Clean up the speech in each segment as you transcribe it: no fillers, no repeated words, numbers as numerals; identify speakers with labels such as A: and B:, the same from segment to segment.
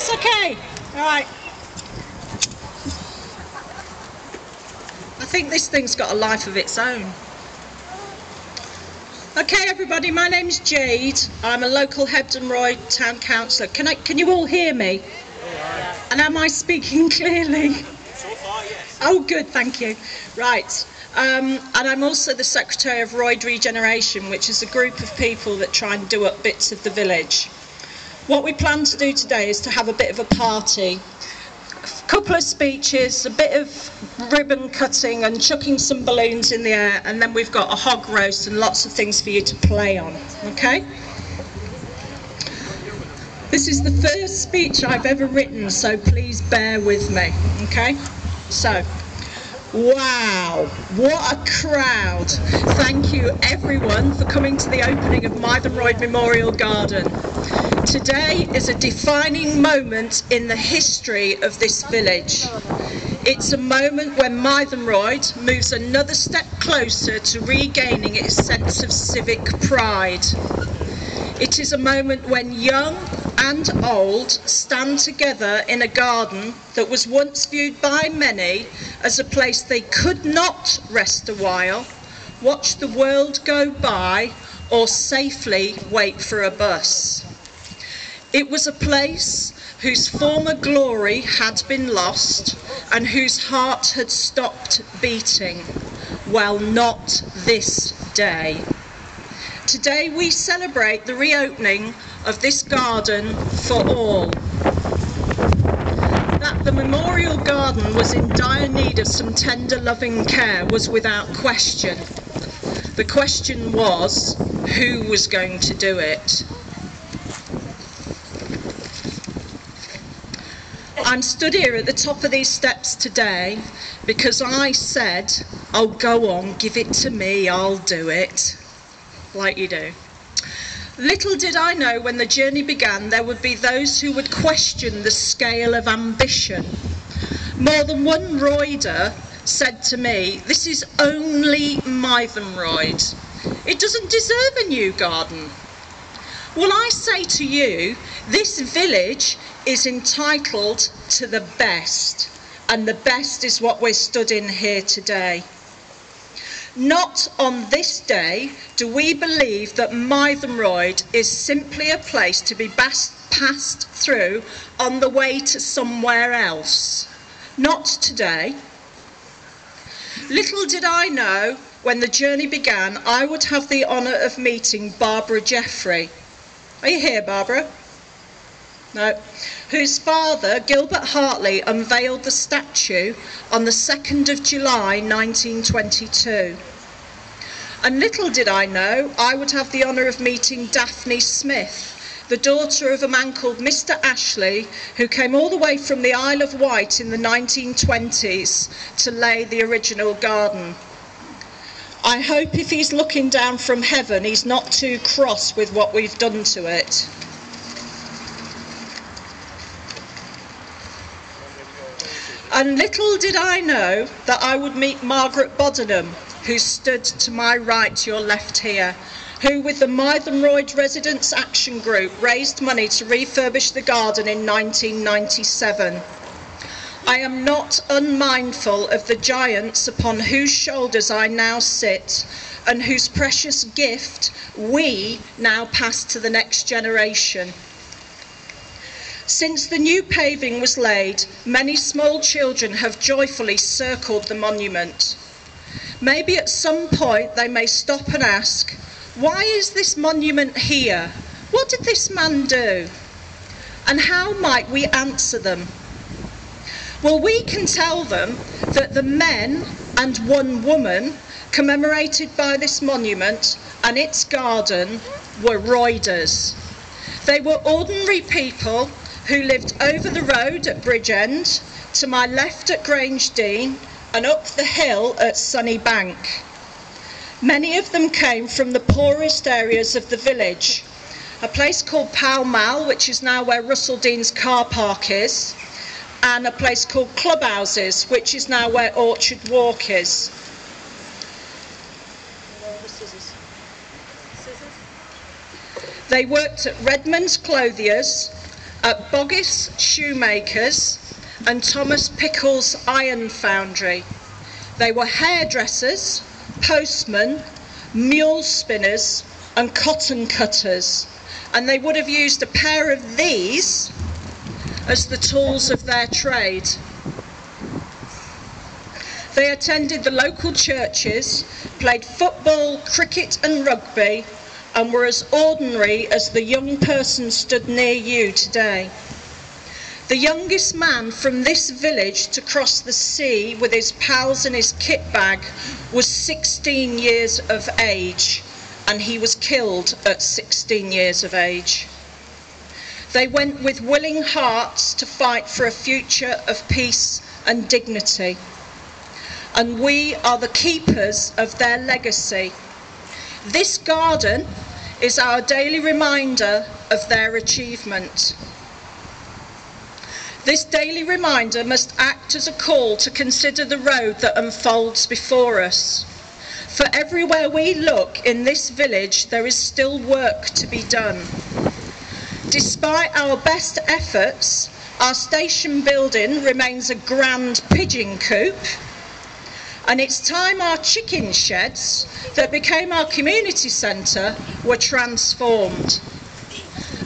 A: Yes, okay. All right. I think this thing's got a life of its own. Okay, everybody, my name's Jade. I'm a local Mytholmroyd town councillor. Can you all hear me?
B: Yeah.
A: And am I speaking clearly?
B: So far, yes.
A: Oh, good, thank you. Right. And I'm also the Secretary of Royd Regeneration, which is a group of people that try and do up bits of the village. What we plan to do today is to have a bit of a party. A couple of speeches, a bit of ribbon cutting and chucking some balloons in the air, and then we've got a hog roast and lots of things for you to play on, okay? This is the first speech I've ever written, so please bear with me, okay? So, wow, what a crowd. Thank you everyone for coming to the opening of Mytholmroyd Memorial Garden. Today is a defining moment in the history of this village. It's a moment when Mytholmroyd moves another step closer to regaining its sense of civic pride. It is a moment when young and old stand together in a garden that was once viewed by many as a place they could not rest a while, watch the world go by, or safely wait for a bus. It was a place whose former glory had been lost and whose heart had stopped beating. Well, not this day. Today we celebrate the reopening of this garden for all. That the Memorial Garden was in dire need of some tender loving care was without question. The question was, who was going to do it? I'm stood here at the top of these steps today because I said, oh, go on, give it to me, I'll do it. Like you do. Little did I know when the journey began there would be those who would question the scale of ambition. More than one Royder said to me, this is only Mytholmroyd. It doesn't deserve a new garden. Well, I say to you, this village is entitled to the best, and the best is what we're stood in here today. Not on this day do we believe that Mytholmroyd is simply a place to be passed through on the way to somewhere else. Not today. Little did I know when the journey began I would have the honour of meeting Barbara Jeffrey. Are you here, Barbara? No. Whose father, Gilbert Hartley, unveiled the statue on the 2nd of July 1922. And little did I know I would have the honour of meeting Jade Smith, the daughter of a man called Mr. Ashley, who came all the way from the Isle of Wight in the 1920s to lay the original garden. I hope if he's looking down from heaven, he's not too cross with what we've done to it. And little did I know that I would meet Margaret Bodenham, who stood to my right, your left here, who with the Mytholmroyd Residents Action Group raised money to refurbish the garden in 1997. I am not unmindful of the giants upon whose shoulders I now sit and whose precious gift we now pass to the next generation. Since the new paving was laid, many small children have joyfully circled the monument. Maybe at some point they may stop and ask, why is this monument here? What did this man do? And how might we answer them? Well, we can tell them that the men and one woman commemorated by this monument and its garden were Royders. They were ordinary people who lived over the road at Bridgend, to my left at Grange Dean, and up the hill at Sunnybank. Many of them came from the poorest areas of the village, a place called Pall Mall, which is now where Russell Dean's car park is, and a place called Clubhouses, which is now where Orchard Walk is. They worked at Redmond's Clothiers, at Boggis Shoemakers and Thomas Pickle's Iron Foundry. They were hairdressers, postmen, mule spinners and cotton cutters, and they would have used a pair of these as the tools of their trade. They attended the local churches, played football, cricket and rugby, and were as ordinary as the young person stood near you today. The youngest man from this village to cross the sea with his pals and his kit bag was 16 years of age, and he was killed at 16 years of age. They went with willing hearts to fight for a future of peace and dignity, and we are the keepers of their legacy. This garden is our daily reminder of their achievement. This daily reminder must act as a call to consider the road that unfolds before us. For everywhere we look in this village, there is still work to be done. Despite our best efforts, our station building remains a grand pigeon coop, and it's time our chicken sheds that became our community centre were transformed.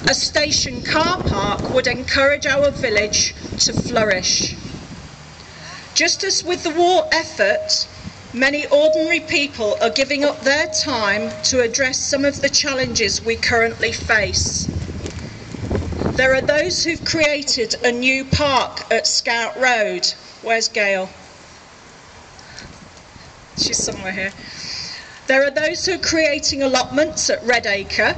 A: A station car park would encourage our village to flourish. Just as with the war effort, many ordinary people are giving up their time to address some of the challenges we currently face. There are those who've created a new park at Scout Road. Where's Gail? She's somewhere here. There are those who are creating allotments at Redacre,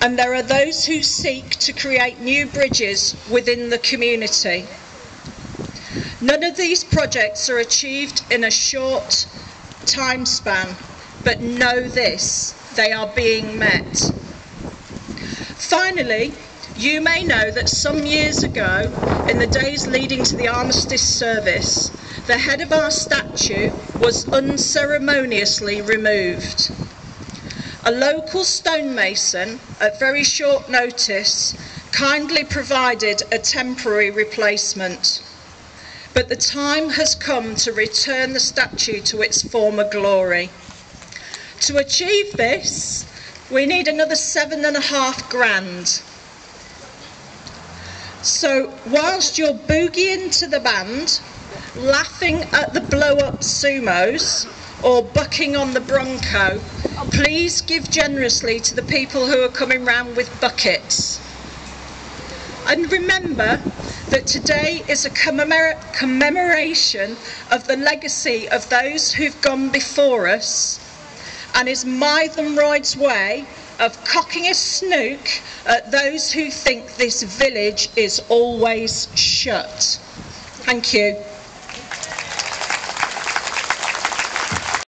A: and there are those who seek to create new bridges within the community. None of these projects are achieved in a short time span, but know this, they are being met. Finally, you may know that some years ago, in the days leading to the armistice service, the head of our statue was unceremoniously removed. A local stonemason, at very short notice, kindly provided a temporary replacement. But the time has come to return the statue to its former glory. To achieve this, we need another $7,500. So whilst you're boogieing to the band, laughing at the blow-up sumos, or bucking on the Bronco, please give generously to the people who are coming round with buckets. And remember that today is a commemoration of the legacy of those who've gone before us, and is Mytholmroyd's way of cocking a snook at those who think this village is always shut. Thank you.